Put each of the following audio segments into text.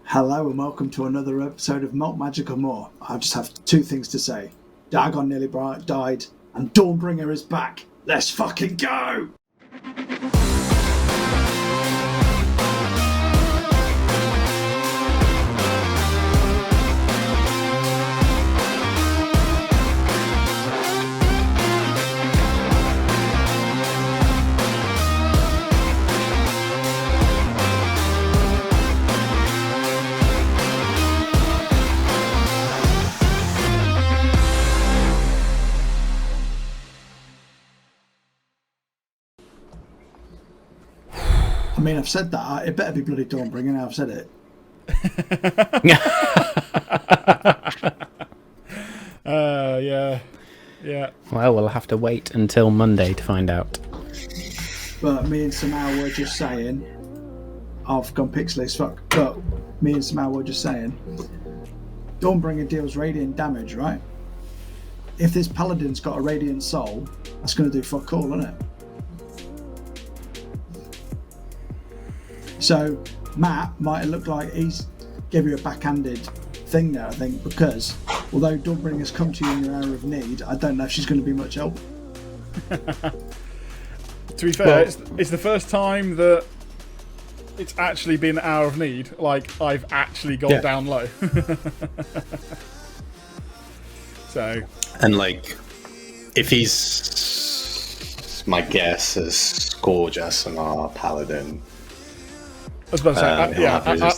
Hello and welcome to another episode of Malt Magic or More. I just have two things to say. Dargon nearly died and Dawnbringer is back. Let's fucking go! I mean, I've said that. It better be bloody Dawnbringer now I've said it. Yeah. Well, we'll have to wait until Monday to find out. But me and Samau were just saying, I've gone pixely as fuck, but me and Samau were just saying, Dawnbringer deals radiant damage, right? If this paladin's got a radiant soul, that's going to do fuck all, isn't it? So Matt might look like he's gave you a backhanded thing there, I think, because although Dawnbringer's come to you in your hour of need, I don't know if she's going to be much help. To be fair, it's the first time that it's actually been an hour of need. Like, I've actually gone down low. So. And, like, if he's, my guess, as gorgeous and our paladin. I was about to say,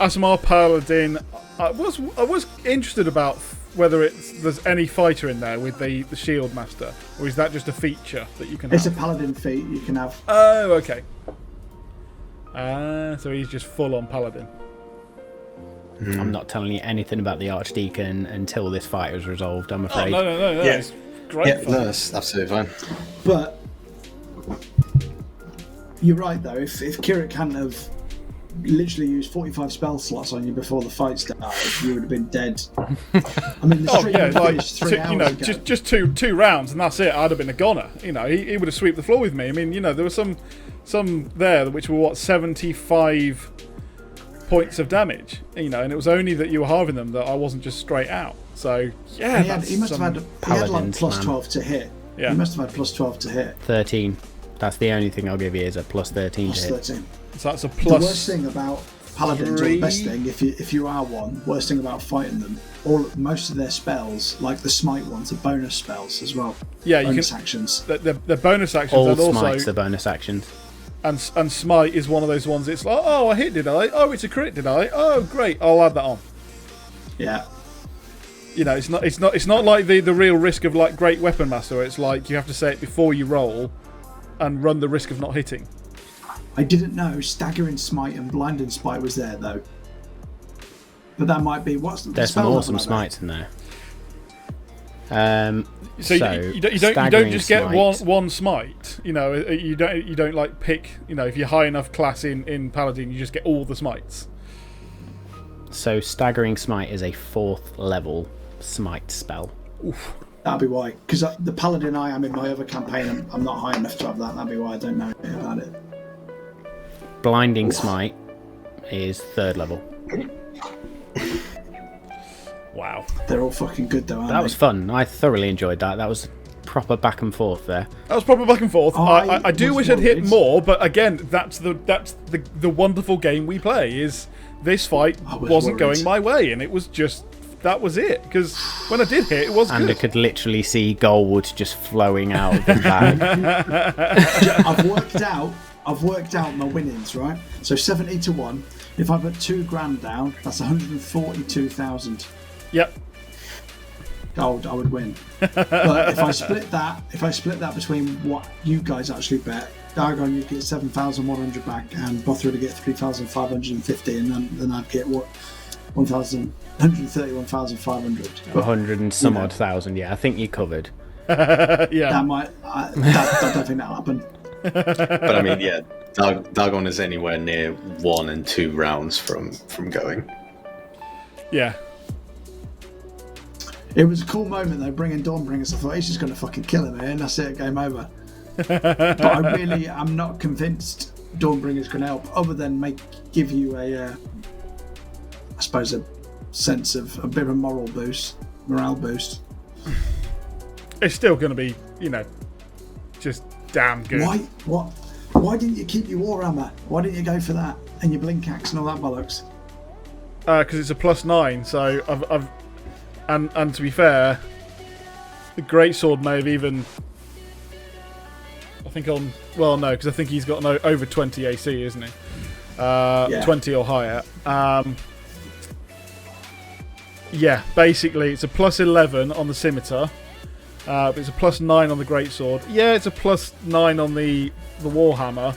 Asimar Paladin. I was interested about whether there's any fighter in there with the Shield Master, or is that just a feature that you can have? It's a Paladin feat you can have. Oh, okay. So he's just full on Paladin. I'm not telling you anything about the Archdeacon until this fight is resolved, I'm afraid. Oh, no. Yeah. It's great. Yeah, no, that's absolutely fine. But you're right, though. If Kirik hadn't have literally used 45 spell slots on you before the fight started, you would have been dead. I mean, the stream finished 3 hours ago. just two rounds and that's it. I'd have been a goner. You know, he would have swept the floor with me. I mean, you know, there were some there which were 75 points of damage. You know, and it was only that you were halving them that I wasn't just straight out. So yeah, he must have had like plus 12 to hit. Yeah, he must have had plus 12 to hit. 13. That's the only thing I'll give you is a plus 13 plus to hit. 13. So that's a plus. The worst thing about paladins, or the best thing, if you are one, worst thing about fighting them, most of their spells, like the smite ones, are bonus spells as well. Yeah, bonus actions. They're bonus actions. All and smites also, are bonus actions. And smite is one of those ones. It's like, oh, I hit, did I? Oh, it's a crit, did I? Oh, great, I'll add that on. Yeah. You know, it's not like the real risk of like Great Weapon Master. It's like you have to say it before you roll, and run the risk of not hitting. I didn't know Staggering Smite and Blinding Smite was there though. But that might be There's some awesome smites in there. So you don't just get one smite. You know, you don't like pick. You know, if you're high enough class in Paladin, you just get all the smites. So Staggering Smite is a 4th level smite spell. Oof. That'd be why. Because the Paladin I am in my other campaign, I'm not high enough to have that. That'd be why I don't know anything about it. Blinding Smite is 3rd level. Wow. They're all fucking good though, aren't they? That was fun. I thoroughly enjoyed that. That was proper back and forth there. That was proper back and forth. I do wish I'd hit more, but again, that's the wonderful game we play. Is this fight wasn't going my way, and it was just that was it. Because when I did hit, it was and good. I could literally see gold just flowing out of the bag. I've worked out my winnings, right? So 70 to 1. If I put 2 grand down, that's 142,000. Yep. Gold, I would win. But if I split that between what you guys actually bet, Dargon you'd get 7,100 back, and Bothra would get 3,550, and then I'd get 131,500. 100 and some odd thousand. Yeah, I think you covered. Yeah. I don't think that'll happen. But I mean, yeah, Dargon is anywhere near 1 and 2 rounds from going. Yeah. It was a cool moment though, bringing Dawnbringer. I thought he's just going to fucking kill him here, and that's it, game over. But I really am not convinced Dawnbringer's going to help, other than give you a I suppose, a sense of a bit of a morale boost. It's still going to be, just damn good. Why didn't you keep your Warhammer? Why didn't you go for that and your blink axe and all that bollocks? Because it's a +9, so I've and to be fair, the greatsword may have even. I think because I think he's got an over 20 AC, isn't he? 20 or higher. Yeah, basically it's a +11 on the scimitar. But it's a +9 on the greatsword. Yeah, it's a +9 on the warhammer.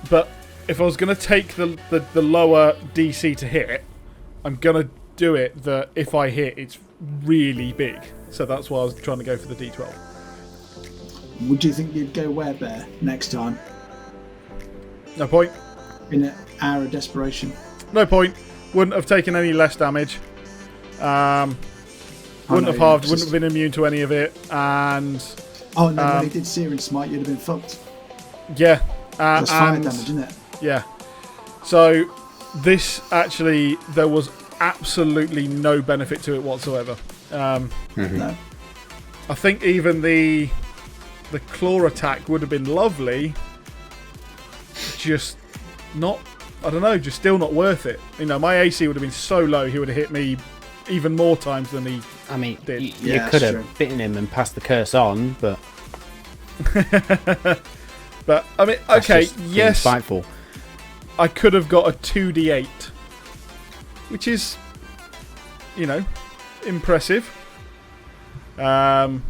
But if I was going to take the lower DC to hit, I'm going to do it that if I hit, it's really big. So that's why I was trying to go for the D12. Would you think you'd go werebear next time? No point. In an hour of desperation? No point. Wouldn't have taken any less damage. Wouldn't have halved, wouldn't have been immune to any of it, and... Oh, and then when he did Searing Smite, you'd have been fucked. Yeah. That's fire damage, isn't it? Yeah. So, this actually, there was absolutely no benefit to it whatsoever. No. I think even the claw attack would have been lovely, just not... I don't know, just still not worth it. My AC would have been so low, he would have hit me even more times than he did. You could have bitten him and passed the curse on, but... But, I mean, okay, yes, spiteful. I could have got a 2d8, which is, impressive. But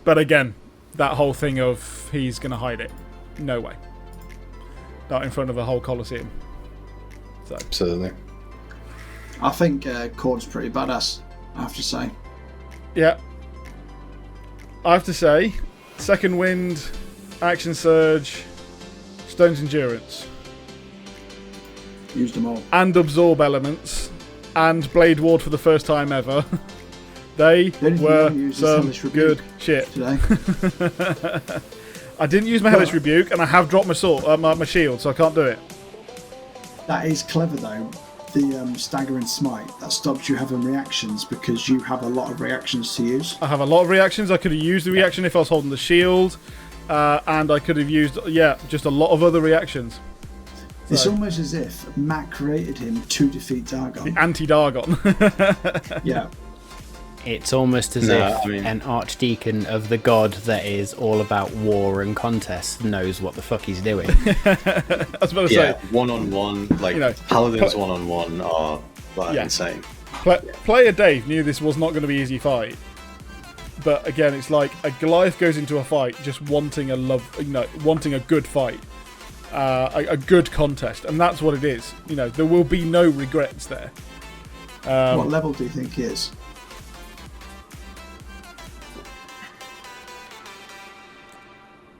again, that whole thing of he's going to hide it. No way. Not in front of a whole Colosseum. So. Absolutely. I think Cord's pretty badass, I have to say. Yeah. I have to say, Second Wind, Action Surge, Stone's Endurance. Used them all. And Absorb Elements, and Blade Ward for the first time ever. They were some good shit. Today. I didn't use my Hellish Rebuke, and I have dropped my sword, my shield, so I can't do it. That is clever, though. The Staggering Smite, that stops you having reactions because you have a lot of reactions to use. I have a lot of reactions. I could have used the reaction if I was holding the shield, and I could have used, just a lot of other reactions. So. It's almost as if Matt created him to defeat Dargon. The anti-Dargon. Yeah. It's almost as if an archdeacon of the god that is all about war and contest knows what the fuck he's doing. I was about to say, one-on-one, paladins one-on-one are insane. Player Dave knew this was not going to be an easy fight, but again, it's like a Goliath goes into a fight just wanting wanting a good fight, a good contest, and that's what it is. There will be no regrets there. What level do you think he is?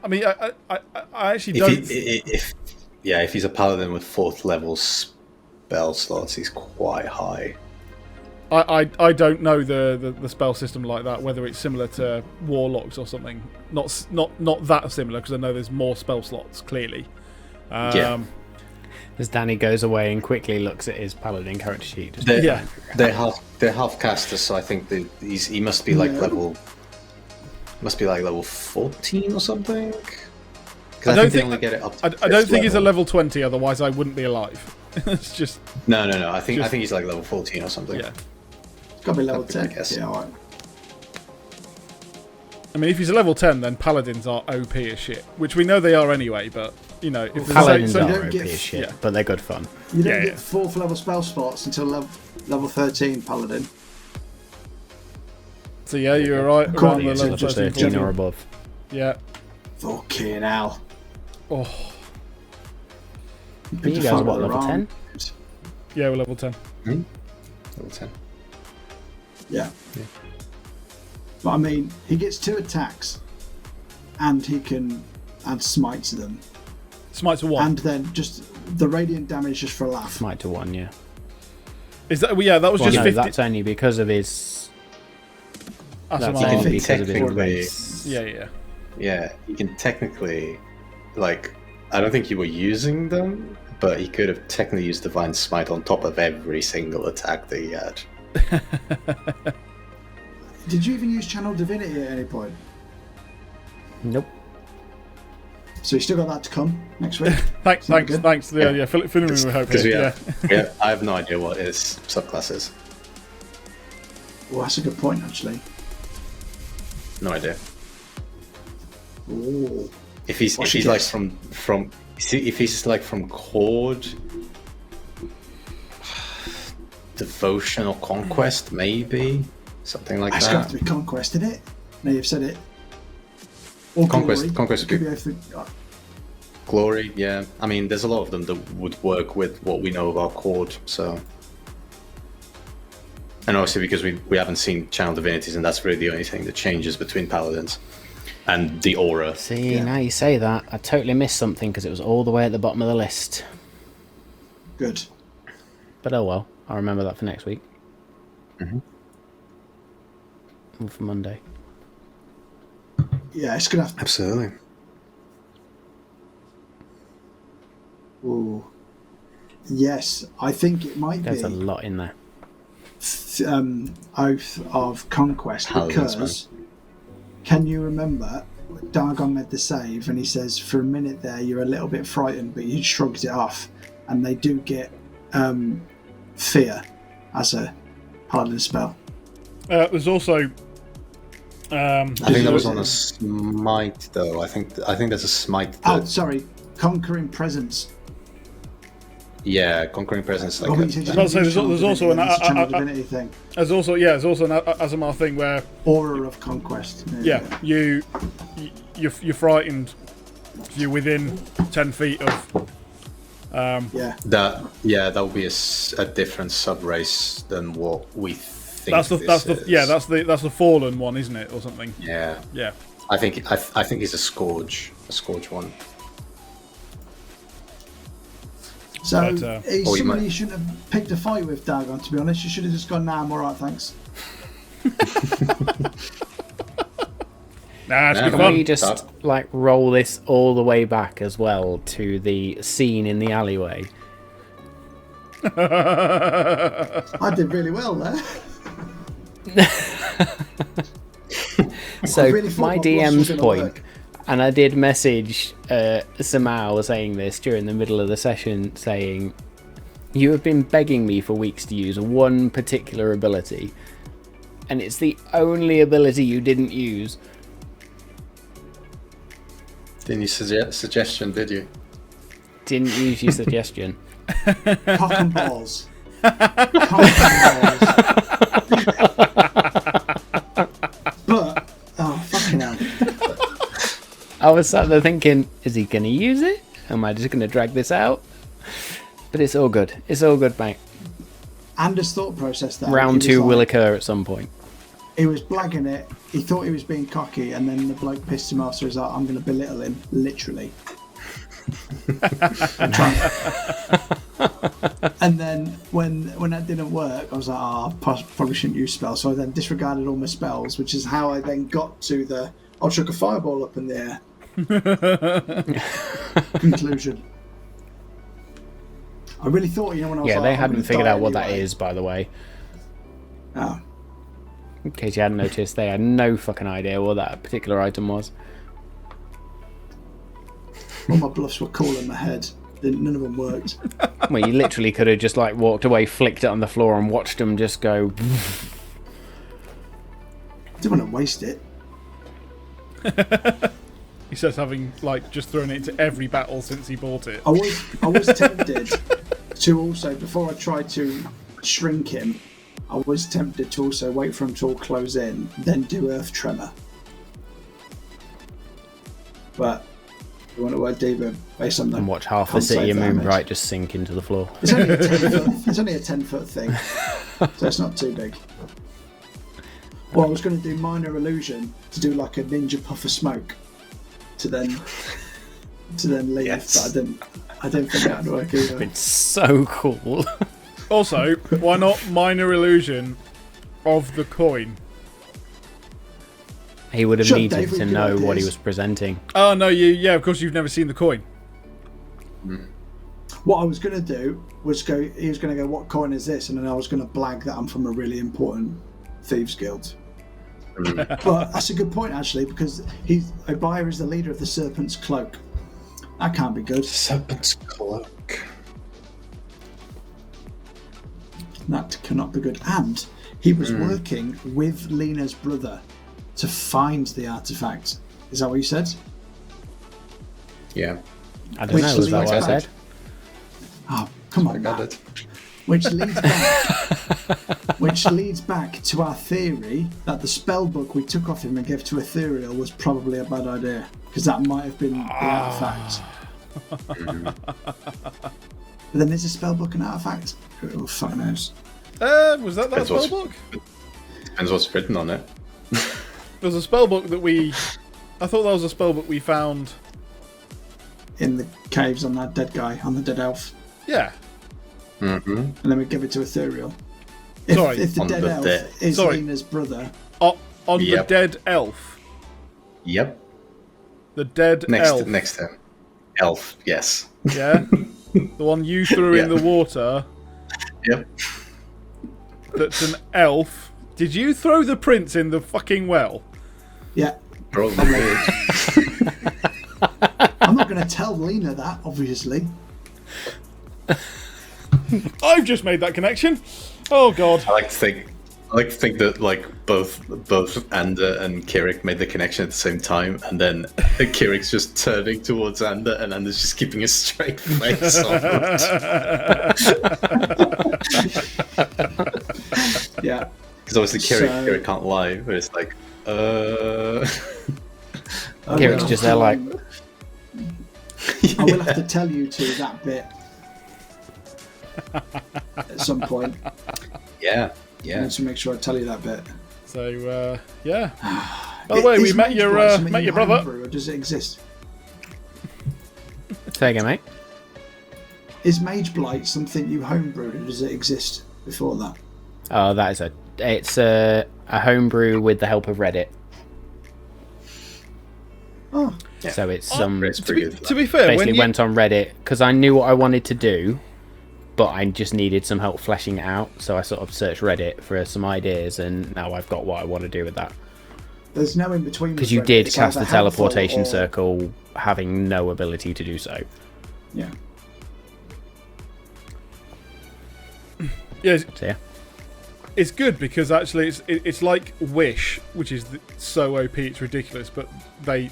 I mean, I actually don't... If he's a paladin with 4th level spell slots, he's quite high. I don't know the spell system like that, whether it's similar to warlocks or something. Not that similar, because I know there's more spell slots, clearly. As Danny goes away and quickly looks at his paladin character sheet. They're half casters, so I think he must be level... Must be level 14 or something. I don't think they only get it up to I don't think he's a level 20. Otherwise, I wouldn't be alive. It's just no. I think he's level 14 or something. Yeah, it's got to be level 10. Yeah, all right. I mean, if he's a level 10, then paladins are OP as shit, which we know they are anyway. But if paladins are OP as shit, but they're good fun. You don't get 4th level spell spots until level 13 paladin. So you're right around the level 13 or above. Yeah. Fucking hell. Oh. You guys are what, level 10? Yeah, we're level 10. Level 10. Yeah. But I mean, he gets 2 attacks, and he can add smite to them. Smite to 1. And then just the radiant damage just for a laugh. Smite to 1, yeah. Is that? Yeah, that was just 50. That's only because of his. That's only because of his race. Yeah, you can technically, I don't think you were using them, but he could have technically used Divine Smite on top of every single attack that he had. Did you even use Channel Divinity at any point? Nope. So you still got that to come next week? Thanks. Yeah, filling me with hope. Because I have no idea what his subclass is. Well, that's a good point, actually. No idea. Ooh. If he's like if he's like from Chord, Devotion or Conquest, maybe something like It's that. going to have to be Conquest, isn't it? Now you've said it. Or Conquest Could be Glory, yeah. I mean, there's a lot of them that would work with what we know about Chord, so. And obviously because we haven't seen Channel Divinities, and that's really the only thing that changes between Paladins. And the aura. See, now you say that, I totally missed something because it was all the way at the bottom of the list. Good. But oh well, I'll remember that for next week. Mm-hmm. Or for Monday. Yeah, it's going to have to... Absolutely. Ooh. Yes, I think it might There's be a lot in there. Oath of Conquest, Paladins, because can you remember Dargon made the save and he says for a minute there you're a little bit frightened, but he shrugs it off, and they do get fear as a paladin spell. There's also I think that was on a smite though. I think there's a smite that, Conquering Presence. yeah, Conquering Presence like there's also an Divinity thing. there's also an Azamar thing where Aura of Conquest. you're frightened if you're within 10 feet of that would be a different sub race than what we think. That's the fallen one, isn't it, or something? Yeah. I think it's a scourge one. So But, he's somebody you shouldn't have picked a fight with, Dargon, to be honest. You should have just gone, nah, I'm alright, thanks. Nah, it's good Can fun. we just like roll this all the way back as well to the scene in the alleyway? I did really well there. So really thought my my bluff was DM's gonna point, work. and I did message Samal saying this during the middle of the session, saying, "You have been begging me for weeks to use one particular ability, and it's the only ability you didn't use." Didn't you suggestion, did you? Didn't use your suggestion. Cock and balls. Cock and balls. But, oh, fucking hell. I was sat there thinking, is he going to use it? Am I just going to drag this out? But it's all good. It's all good, mate. And his thought process there. Round 2 will occur at some point. He was blagging it. He thought he was being cocky, and then the bloke pissed him off, so he's like, I'm going to belittle him, literally. And then when that didn't work, I was like, probably shouldn't use spells. So I then disregarded all my spells, which is how I then got to the I'll chuck a fireball up in the air conclusion. I really thought, when I was they hadn't figured out what that is, by the way. Oh. In case you hadn't noticed, they had no fucking idea what that particular item was. All my bluffs were cool in my head. None of them worked. Well, you literally could have just like walked away, flicked it on the floor, and watched them just go. Didn't want to waste it. He says having like just thrown it into every battle since he bought it. I was tempted to also, before I tried to shrink him, I was tempted to also wait for him to all close in, then do Earth Tremor. But I want to work deeper based on the And watch half the city of Moonbright just sink into the floor. It's only a 10-foot. It's only a 10-foot thing, so it's not too big. Well, I was going to do Minor Illusion to do like a ninja puff of smoke to then leave, Yes. but I didn't think that would work either. It's so cool. Also, why not Minor Illusion of the coin? He would have Shut needed Dave with to good know what he ideas. was presenting. Oh no, of course you've never seen the coin. What I was going to do was he was going to go, what coin is this? And then I was going to blag that I'm from a really important thieves guild. But that's a good point, actually, because Obaya is the leader of the Serpent's Cloak. That can't be good. Serpent's Cloak. That cannot be good. And he was working with Lena's brother to find the artifact. Is that what you said? Yeah. I don't know, was that what I said? Oh, come on, got Matt. it. Which leads back to our theory that the spell book we took off him and gave to Ethereal was probably a bad idea, because that might have been the artifact. But then is a spell book an artifact? Oh, fuck knows. Was that Depends spell book? Depends what's written on it. There's a spell book that I thought that was a spell book we found In the caves on that dead guy, on the dead elf. Yeah. Mm-hmm. And then we give it to Ethereal. Sorry. If the On dead the elf dead- is Sorry. Lena's brother. On the Yep. dead elf. Yep. The dead elf. Next to him. Elf, yes. Yeah. The one you threw in Yeah. the water. Yep. That's an elf. Did you throw the prince in the fucking well? Yeah. Probably did. I'm not going to tell Lena that, obviously. I've just made that connection. Oh god. I like to think that like both Ander and Kirik made the connection at the same time, and then Kirik's just turning towards Ander, and Ander's just keeping a straight face on it. Yeah. Because obviously Kirik can't lie, but it's like, Kirik's just there like... I will have to tell you two that bit at some point. yeah. I need to make sure I tell you that bit. So yeah. By the way, we Is met Mage your Blight something you brother. homebrew, or does it exist? Say again, mate. Is Mage Blight something you homebrewed, or does it exist before that? Oh, it's a homebrew with the help of Reddit. Oh, So it's It's pretty good. To be fair, basically when you, went on Reddit because I knew what I wanted to do, but I just needed some help fleshing it out. So I sort of searched Reddit for some ideas, and now I've got what I want to do with that. there's no in between. Because with you Reddit. did It's cast either the teleportation helpful or- circle, having no ability to do so. Yeah. yeah, So yeah, it's good because actually it's like Wish, which is so OP it's ridiculous. But they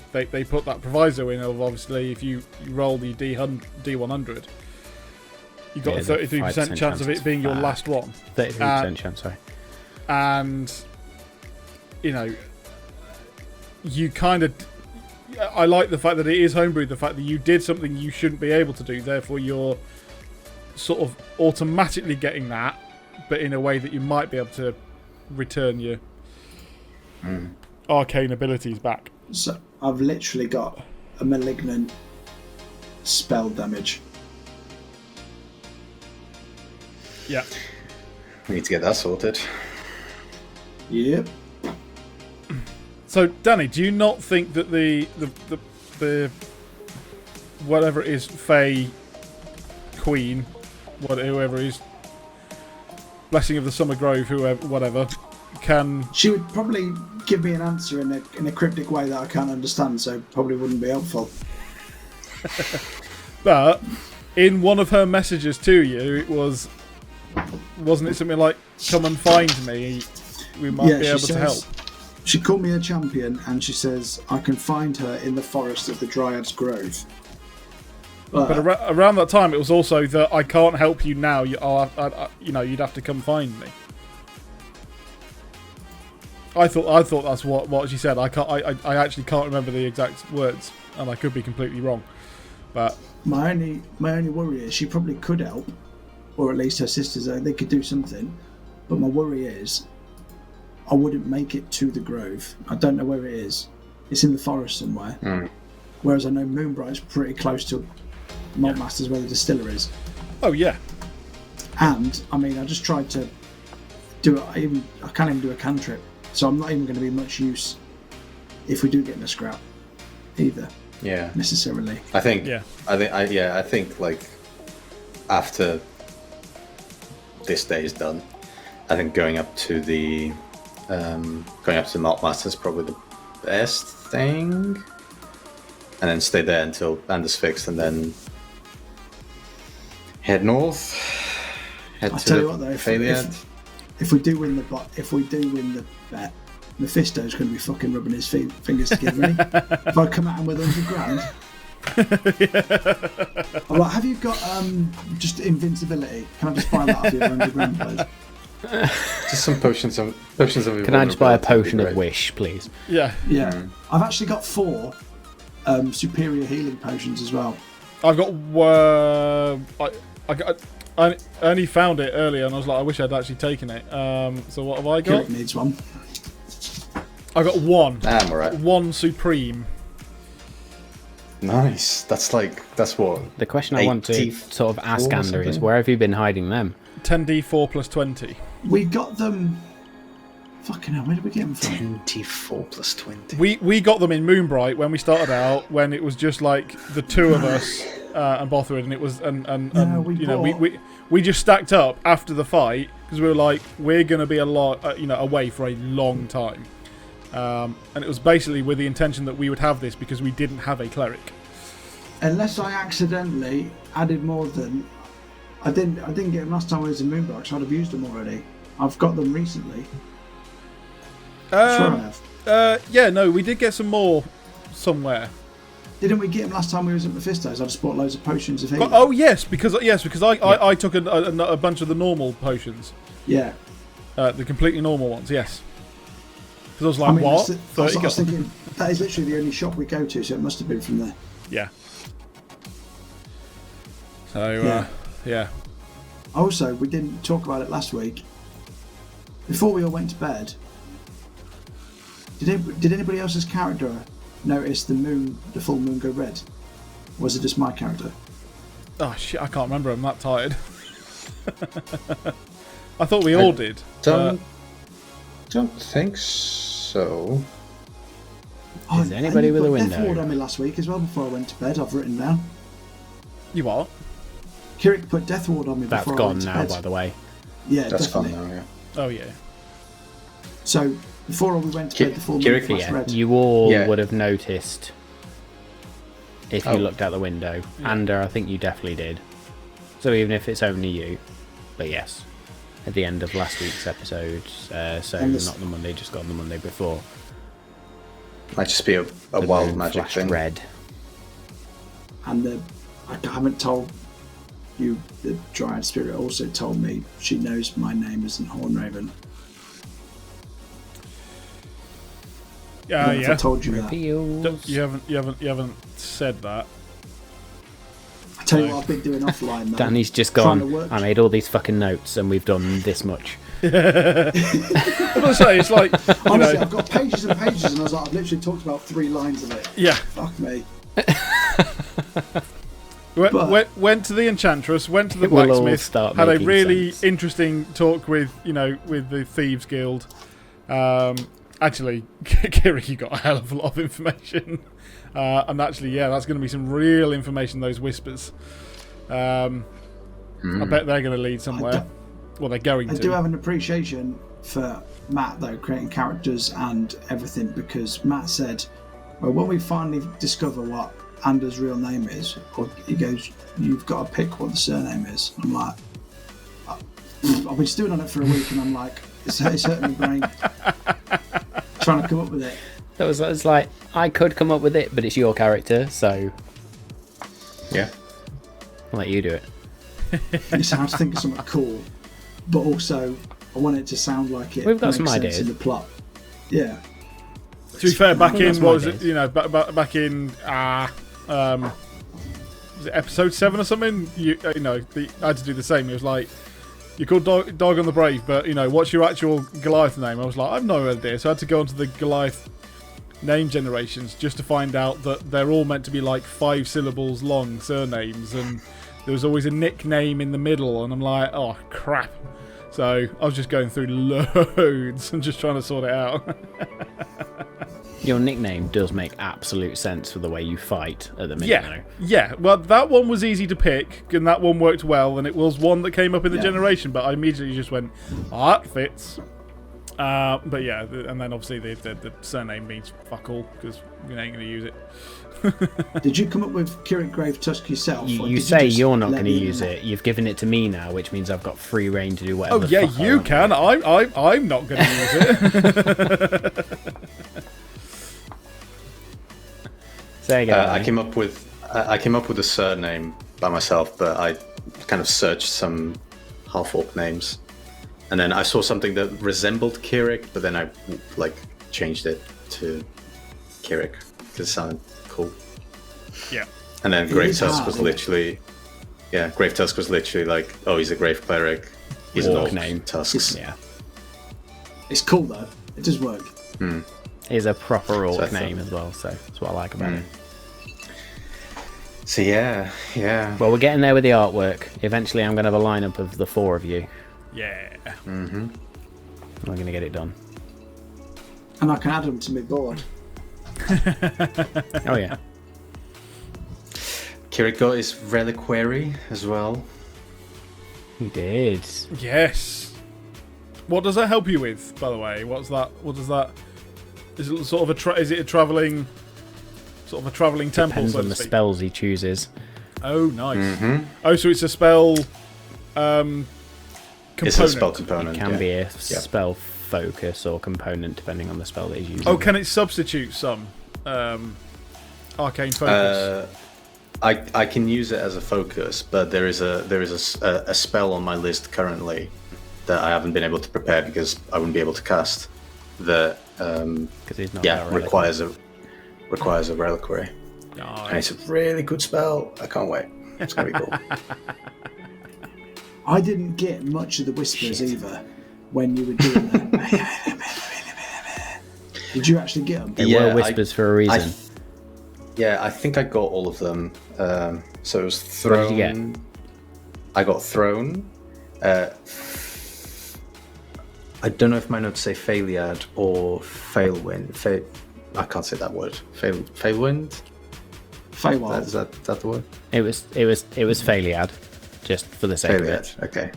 put that proviso in of obviously if you roll the D100, you've got Yeah, a the 33% 5% chance of it being your bad. last one. 33% chance. Sorry. And you kind of, I like the fact that it is homebrewed, the fact that you did something you shouldn't be able to do, therefore you're sort of automatically getting that, but in a way that you might be able to return your arcane abilities back. So I've literally got a malignant spell damage. Yeah. We need to get that sorted. Yep. So Danny, do you not think that the whatever it is, Fae Queen, whoever it is, Blessing of the Summer Grove, whoever, whatever, can... She would probably give me an answer in a cryptic way that I can't understand, so probably wouldn't be helpful. But in one of her messages to you, it wasn't it something like, "Come and find me. We might be able to help." She called me a champion, and she says I can find her in the forest of the Dryad's Grove. But around that time, it was also that I can't help you now. You'd have to come find me. I thought that's what she said. I actually can't remember the exact words, and I could be completely wrong. But my only worry is she probably could help, or at least her sisters. They could do something. But my worry is I wouldn't make it to the grove. I don't know where it is. It's in the forest somewhere. Whereas I know Moonbright's pretty close to Malt Masters, where the distiller is. oh yeah, And I mean, I just tried to do it. I can't even do a cantrip, so I'm not even going to be much use if we do get in a scrap either. Yeah. Necessarily. I think. Yeah. I think like after this day is done, I think going up to the Malt Master is probably the best thing, and then stay there until Anders fixed, and then head north. Head I'll to tell the you what though, failure. if we do win the bet, Mephisto's going to be fucking rubbing his fingers together. Isn't he? If I come at him with 100 grand, I'm like, have you got just invincibility? Can I just buy that off you for 100 grand, please? Just some potions of Can I just buy a invulnerability would be potion of great. wish, please? Yeah. Yeah, I've actually got 4 superior healing potions as well. I've got. I only found it earlier, and I was like, I wish I'd actually taken it. So what have I got? Kirik needs one. I got 1. I'm alright. 1 supreme. Nice. That's what. The question I want to 84 sort of ask or Ander is, something? where have you been hiding them? 10d4 plus 20. We got them. Fucking hell, where did we get them from? 24 plus 20. We got them in Moonbright when we started out, when it was just like the 2 of us and Bothrid, and it was we just stacked up after the fight because we were like, we're going to be away for a long time, and it was basically with the intention that we would have this because we didn't have a cleric. Unless I accidentally added more than I didn't get them last time I was in Moonbright, so I'd have used them already. I've got them recently. I swear I have. Yeah, no, we did get some more somewhere. Didn't we get them last time we was at Mephisto's? I just bought loads of potions of healing. Oh yes, because I took a bunch of the normal potions, Yeah. the completely normal ones. Yes, because I was like, what? I was thinking that is literally the only shop we go to, so it must have been from there. Yeah. So yeah. Also, we didn't talk about it last week. Before we all went to bed, did anybody else's character notice the full moon go red? Or was it just my character? Oh shit, I can't remember. I'm that tired. I thought we all did. Don't think so. Is anybody with a window? Death Ward on me last week as well before I went to bed. I've written down. You what? Kirik put Death Ward on me That's before I gone went to now, bed. by the way. Yeah, That's definitely. fun now, yeah. Oh yeah. So before we went to bed, the full moon Kirik, flashed Yeah, red. you all Yeah. would have noticed if you Oh. looked out the window. Ander, I think you definitely did. So even if it's only you, but yes, at the end of last week's episode, so And this- not the Monday, just got on the Monday before. Might just be a The wild moon magic flashed thing. red. And I haven't told you, the Dryad Spirit also told me she knows my name isn't Hornraven. I don't know if I told you that. Reveals. You haven't said that. I tell you what I've been doing offline, man. Danny's just Trying to gone. work. I made all these fucking notes, and we've done this much. I'm gonna say it's like Honestly, I've got pages and pages, and I was like, I've literally talked about 3 lines of it. yeah. Fuck me. Went to the Enchantress, went to the We'll all blacksmith, start had a making really sense. interesting talk with the Thieves Guild. Actually, Kirik, you got a hell of a lot of information, and actually, yeah, that's going to be some real information. Those whispers. I bet they're going to lead somewhere. Well, they're going I to. do have an appreciation for Matt, though, creating characters and everything, because Matt said, well, when we finally discover what Anders' real name is, or he goes, you've got to pick what the surname is. I'm like, I've been stewing on it for a week, and I'm like, it's hurting my brain. Trying to come up with it. It's like, I could come up with it, but it's your character, so Yeah. I'll let you do it. It's hard to think of something cool, but also I want it to sound like it We've got makes some sense ideas. in the plot. Yeah. To be fair, back Well, that's in my what was days. it? Back in was it episode 7 or something? I had to do the same. It was like, you're called Dargon the Brave, but what's your actual Goliath name? I was like, I've no idea. So I had to go onto the Goliath name generations just to find out that they're all meant to be like 5 syllables long surnames, and there was always a nickname in the middle, and I'm like, oh crap. So I was just going through loads and just trying to sort it out. Your nickname does make absolute sense for the way you fight at the minute. Yeah, yeah. Well, that one was easy to pick, and that one worked well, and it was one that came up in the generation. But I immediately just went, that fits. But yeah, and then obviously the surname means fuck all because you ain't going to use it. Did you come up with Kirik Grave Tusk yourself? You say you're not going to use it. You've given it to me now, which means I've got free reign to do whatever. Oh yeah, the fuck you can. I'm not going to use it. Say again. I came up with a surname by myself, but I kind of searched some half-orc names, and then I saw something that resembled Kirik, but then I changed it to Kirik because it sounded cool. Yeah. And then Grave Tusk was literally, Grave Tusk was literally like, oh, he's a Grave Cleric. He's an orc name. Tusks. Yeah. It's cool though. It does work. It is a proper orc name as well, so that's what I like about it. So yeah. Well, we're getting there with the artwork. Eventually, I'm going to have a lineup of the 4 of you. Yeah. We're going to get it done. And I can add them to my board. Oh yeah. Kirik got his reliquary as well. He did. Yes. What does that help you with, by the way? What does that? Is it sort of is it a traveling temple? Depends so on to the speak? spells he chooses. Oh, nice. Oh, so it's a spell. Component. It's a spell component. It can be a spell focus or component depending on the spell that he's using. Oh, can it substitute some arcane focus? I can use it as a focus, but there is a spell on my list currently that I haven't been able to prepare because I wouldn't be able to cast that. Because he's not. Requires a reliquary. Nice. And it's a really good spell. I can't wait. It's gonna be cool. I didn't get much of the whispers either when you were doing them. Did you actually get them? They were whispers for a reason. I think I got all of them. So it was Throne. What did you get? I got Throne. I don't know if my notes say Failiad or Failwind. I can't say that word. Failwind? Feywild. Is that the word? It was Failiad, just for the sake of it. Okay.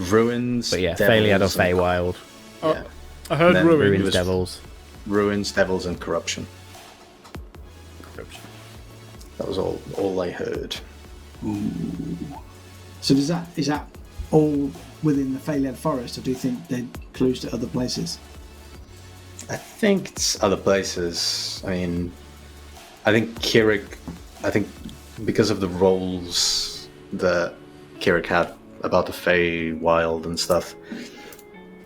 Ruins. But yeah, Devils, Failiad or Feywild. Yeah. I heard then ruins. Ruins, Devils. Ruins, Devils, and Corruption. That was all I heard. Ooh. So is that all within the Failiad Forest, or do you think they clues to other places? I think it's other places. I mean, I think Kirik. I think because of the roles that Kirik had about the Feywild and stuff,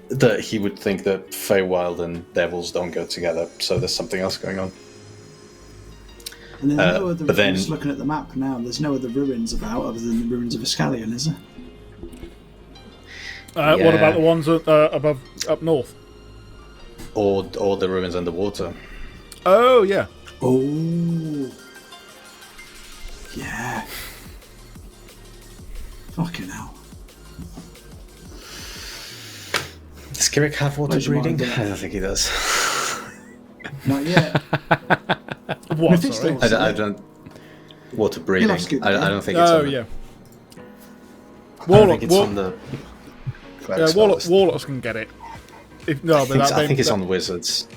that he would think that Feywild and Devils don't go together. So there's something else going on. And there's no other. I'm just looking at the map now. There's no other ruins about other than the ruins of Escalion, is there? What about the ones above up north? Or the ruins underwater. Oh yeah. Oh. Yeah. Fucking hell. Does Kirik have water Where's your breathing? mind at? I don't think he does. Not yet. What? Mephisto. Sorry. I don't. Water breathing. loves good, I don't think it's. Oh on the, yeah. I don't think it's on the. Warlocks can get it. I think it's on wizards.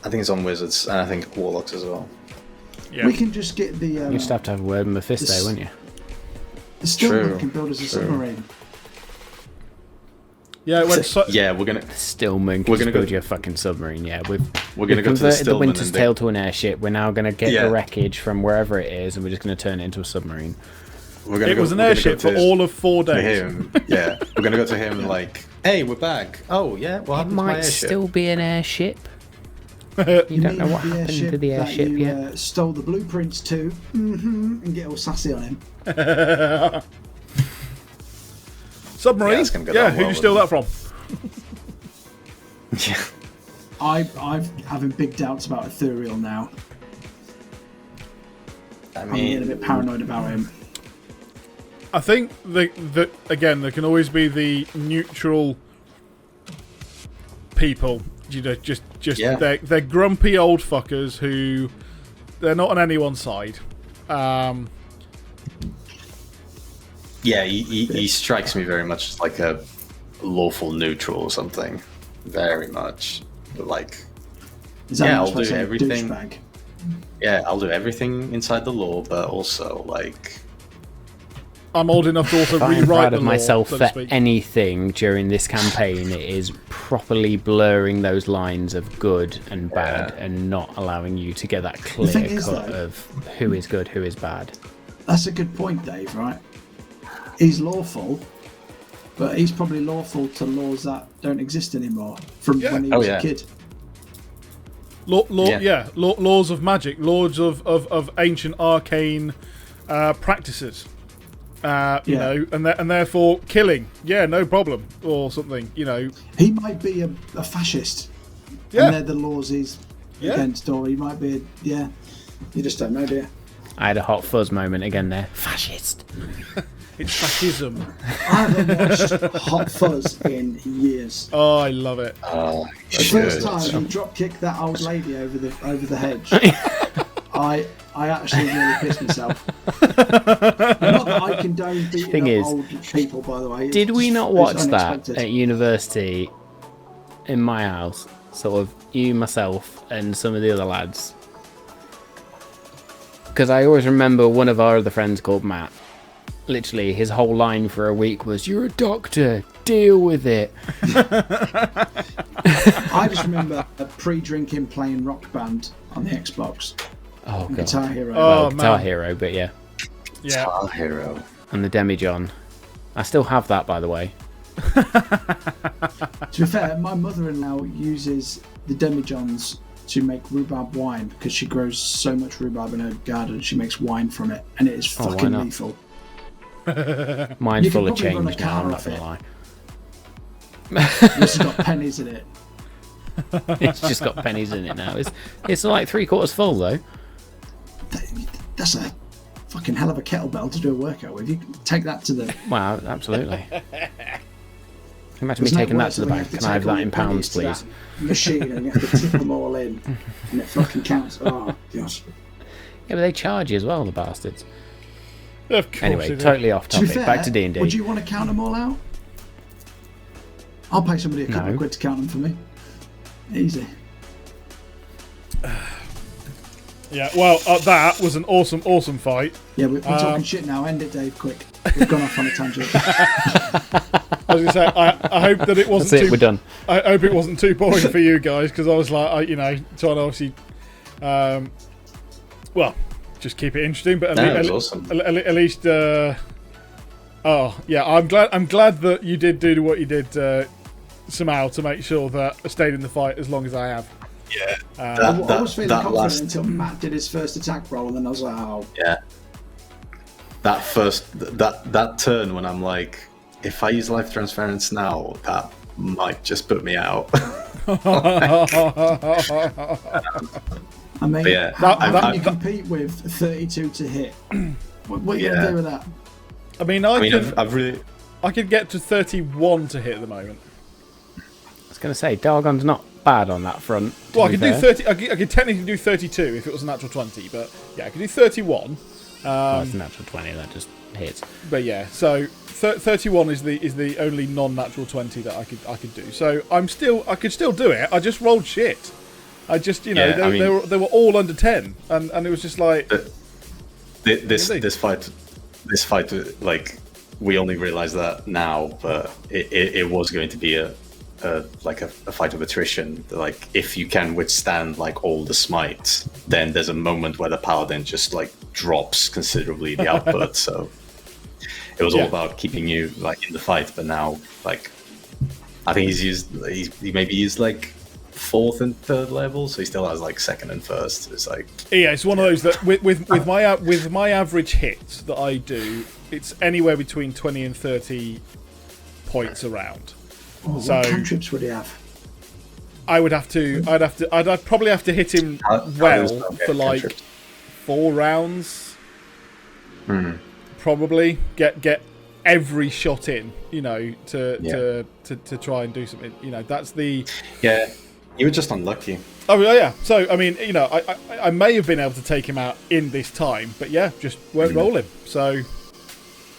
I think it's on wizards, and I think warlocks as well. Yeah. We can just get the. You just have to have a word with Mephisto, wouldn't you? The Stillman True, can build us a true. submarine. Yeah, it went Yeah, we're gonna. Stillman We're can gonna build go- you a fucking submarine. Yeah, we've We're gonna go to the converted the Stillman Winter's and Tale to an airship. We're now going to get Yeah. the wreckage from wherever it is, and we're just going to turn it into a submarine. We're gonna It go, was an we're gonna airship go for to all of 4 to days. him. Yeah, we're gonna go to him and like, hey, we're back. Oh yeah, what It happened to my might airship? still be an airship. You You don't know mean what the happened to airship the that airship you, yet. stole the blueprints to, and get all sassy on him. Submarine? Yeah, it's gonna go Yeah, down who'd well you steal that from? Yeah. I'm having big doubts about Ethereal now. I'm getting a bit paranoid about him. I think again there can always be the neutral people just Yeah. they're grumpy old fuckers who they're not on anyone's side. Yeah, he strikes me very much as like a lawful neutral or something. Very much. Like, Is that yeah, much I'll like do a everything. douchebag? Yeah, I'll do everything inside the law, but also, like... I'm old enough to also If I am rewrite proud the of law, myself so to for speak. anything during this campaign, it is properly blurring those lines of good and bad and not allowing you to get that clear thing is, cut though- of who is good, who is bad. That's a good point, Dave, right? He's lawful, but he's probably lawful to laws that don't exist anymore from Yeah. when he Oh, was yeah. a kid. Laws of magic, laws of ancient arcane practices. You know, and therefore killing, no problem, or something. You know, He might be a fascist, Yeah. and they're the laws he's Yeah. against, or he might be, you just don't know, do you? I had a hot fuzz moment again there. Fascist. it's fascism. I haven't watched Hot Fuzz in years. Oh, I love it. Oh, The first time he drop kicked that old lady over the hedge, I actually nearly pissed myself. Not that I condone Thing beating is, up old people, by the way. Did we not It's watch that unexpected. at university in my house? Sort of you, myself, and some of the other lads. Because I always remember one of our other friends called Matt. Literally, his whole line for a week was, "You're a doctor, deal with it." I just remember a pre-drinking playing Rock Band on the Xbox. Oh, God. Guitar Hero. Oh, Guitar man. Hero, but yeah. Yeah. Our hero. And the Demijohn. I still have that, by the way. To be fair, my mother-in-law uses the demijohns to make rhubarb wine because she grows so much rhubarb in her garden. She makes wine from it, and it is Oh, why fucking not? lethal. Mine's You can full of probably run a change now, car I'm not off going it. to lie. It's got pennies in it. It's just got pennies in it now. It's like 3/4 full, though. That's a fucking hell of a kettlebell to do a workout with. You can take that to the. Wow, absolutely. Imagine There's me no taking that worse to the than when you bank. have Can I have take all that your in pounds, pennies to please? that Machine, and you have to tip them all in, and it fucking counts. Oh gosh. Yeah, but they charge you as well, the bastards. Of course Anyway, they do. totally off To be topic. fair, Back to D&D. would you want to count them all out? I'll pay somebody a couple No. of quid to count them for me. Easy. Yeah. Well, that was an awesome fight. Yeah, we're talking shit now. End it, Dave, quick. We've gone off on a tangent. I was gonna say, I hope that it wasn't That's it, too. we're done. I hope it wasn't too boring for you guys because I was like, trying to obviously, well, just keep it interesting. But No, it was awesome. at least, oh yeah, I'm glad that you did do what you did somehow to make sure that I stayed in the fight as long as I have. Yeah. I was feeling confident last, until Matt did his first attack roll, and then I was like, oh. yeah. That turn when I'm like, if I use life transference now, that might just put me out. I mean, But yeah, how that- can you compete with 32 to hit? What are you going to Yeah. do with that? I mean, I've really. I could get to 31 to hit at the moment. I was going to say, Dargon's not bad on that front. to Well, I be could do fair. 30. I could technically do 32 if it was a natural 20, but yeah, I could do 31. Well, it's a natural 20, that just hits. But yeah, so 31 is the only non-natural 20 that I could do. So I could still do it. I just rolled shit. I just Yeah, they were all under 10, and it was just like This fight, like, we only realize that now, but it was going to be a fight of attrition. Like, if you can withstand like all the smites, then there's a moment where the paladin just like drops considerably the output. So it was all about keeping you like in the fight. But now, like, I think he maybe used like 4th and 3rd level, so he still has like 2nd and 1st. It's like, yeah, it's one of those that with my average hit that I do, it's anywhere between 20 and 30 points around. Oh, So- what cantrips would he have? I'd probably have to hit him well for like 4 rounds. Probably get every shot in, to try and do something. That's the yeah. You were just unlucky. Oh yeah. So I mean, you know, I may have been able to take him out in this time, but yeah, just weren't rolling. So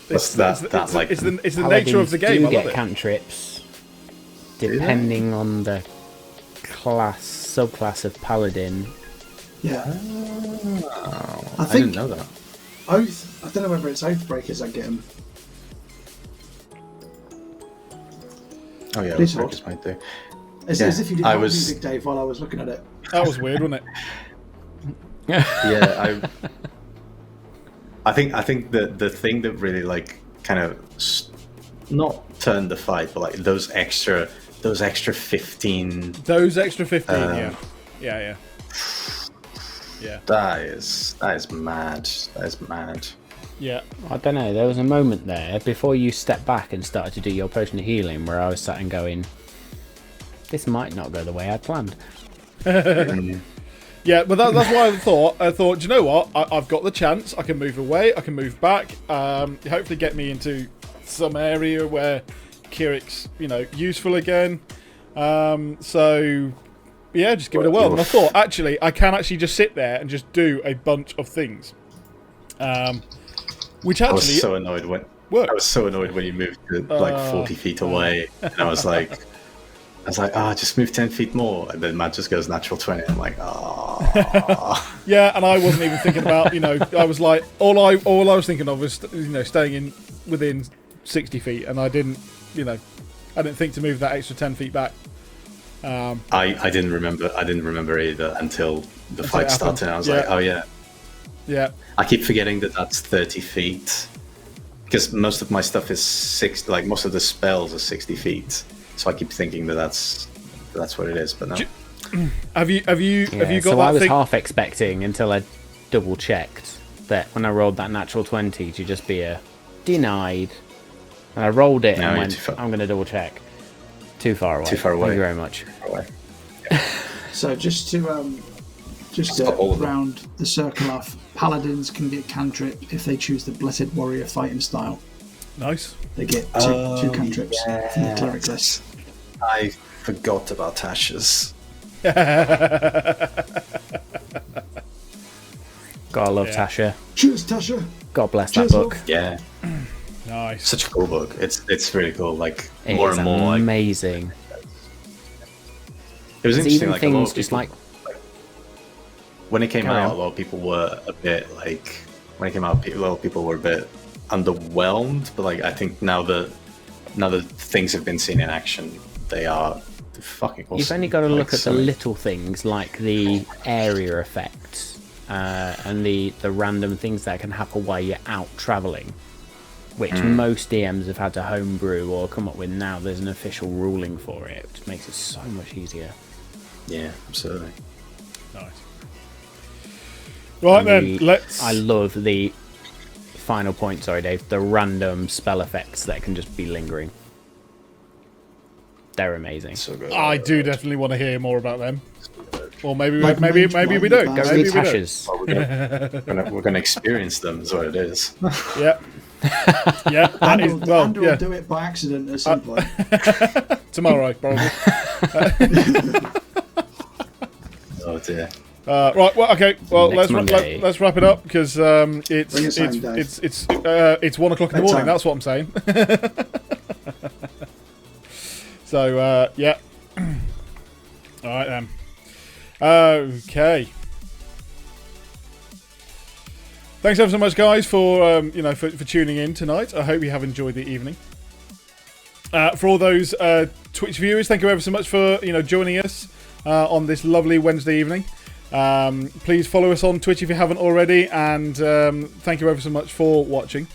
What's that like? It's the nature of the game. Do I get love it. cantrips depending on the subclass of paladin. Yeah. I think didn't know that. Oath. I don't know whether it's Oathbreakers that get him. Oh yeah, This Oathbreakers might do. It's as if you didn't have music, Dave, while I was looking at it. That was weird, wasn't it? Yeah, I think the thing that really like kind of not turned the fight, but like those extra 15. Those extra 15. Yeah. That is mad. That is mad. Yeah. I don't know. There was a moment there before you stepped back and started to do your potion of healing where I was sat and going, this might not go the way I planned. Yeah, but that's why I thought, do you know what? I've got the chance. I can move away. I can move back. Hopefully get me into some area where Kirik's, useful again. So, yeah, just give it a whirl. And I thought, actually, I can actually just sit there and just do a bunch of things. Which actually... I was so annoyed when... worked. I was so annoyed when you moved to like 40 feet away. And I was like, just move 10 feet more. And then Matt just goes natural 20. I'm like, Yeah, and I wasn't even thinking about, I was like, all I was thinking of was, staying within 60 feet. And I didn't think to move that extra 10 feet back. I didn't remember either until the fight started. And I was like, oh yeah. Yeah. I keep forgetting that that's 30 feet. Because most of my stuff is most of the spells are 60 feet. So I keep thinking that's what it is, but no. Have you got that so I was thing? half expecting until I double checked that when I rolled that natural 20 to just be a denied. And I rolled it and went, I'm going to double check. Too far away. Too far away. Thank you very much. So just to round the circle off, paladins can get cantrip if they choose the Blessed Warrior fighting style. Nice. They get two cantrips from the cleric list. I forgot about Tasha's. Gotta love Tasha. Cheers, Tasha. God bless Cheers, that book. love. Yeah. Nice. Such a cool book. It's really cool. Like It more is and more. amazing. It was It's interesting. even Like a lot things of just people, like when it came Carry out, on. a lot of people were a bit like when it came out. A lot of people were a bit underwhelmed. But like I think now that things have been seen in action, they're fucking awesome. You've only got to look at so the little things like the area effects and the random things that can happen while you're out travelling, which most DMs have had to homebrew or come up with. Now there's an official ruling for it, which makes it so much easier. Yeah, absolutely. Nice. Right And then, I love the final point, sorry Dave, the random spell effects that can just be lingering. They're amazing. So good. I do definitely want to hear more about them. Or maybe Like maybe Mage we Mind don't. Advance. Go Maybe read we don't. Tasha's. We're gonna experience them. Is what it is. Yeah. Yeah. That is, Andrew will do it by accident at some point. tomorrow probably. Oh dear. Right. Well. Okay. Well, Next let's Monday. let's wrap it up because Bring it's us home, Dave. it's 1 o'clock in the morning. Bedtime. That's what I'm saying. So yeah. All right then. Okay. Thanks ever so much, guys, for for tuning in tonight. I hope you have enjoyed the evening. For all those Twitch viewers, thank you ever so much for joining us on this lovely Wednesday evening. Please follow us on Twitch if you haven't already, and thank you ever so much for watching.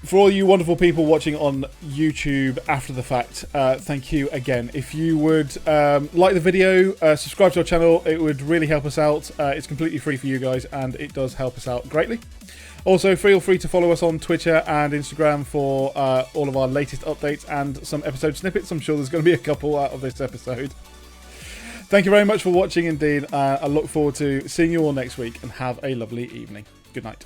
For all you wonderful people watching on YouTube after the fact, thank you again. If you would like the video, subscribe to our channel, it would really help us out. It's completely free for you guys, and it does help us out greatly. Also, feel free to follow us on Twitter and Instagram for all of our latest updates and some episode snippets. I'm sure there's going to be a couple out of this episode. Thank you very much for watching indeed. I look forward to seeing you all next week, and have a lovely evening. Good night.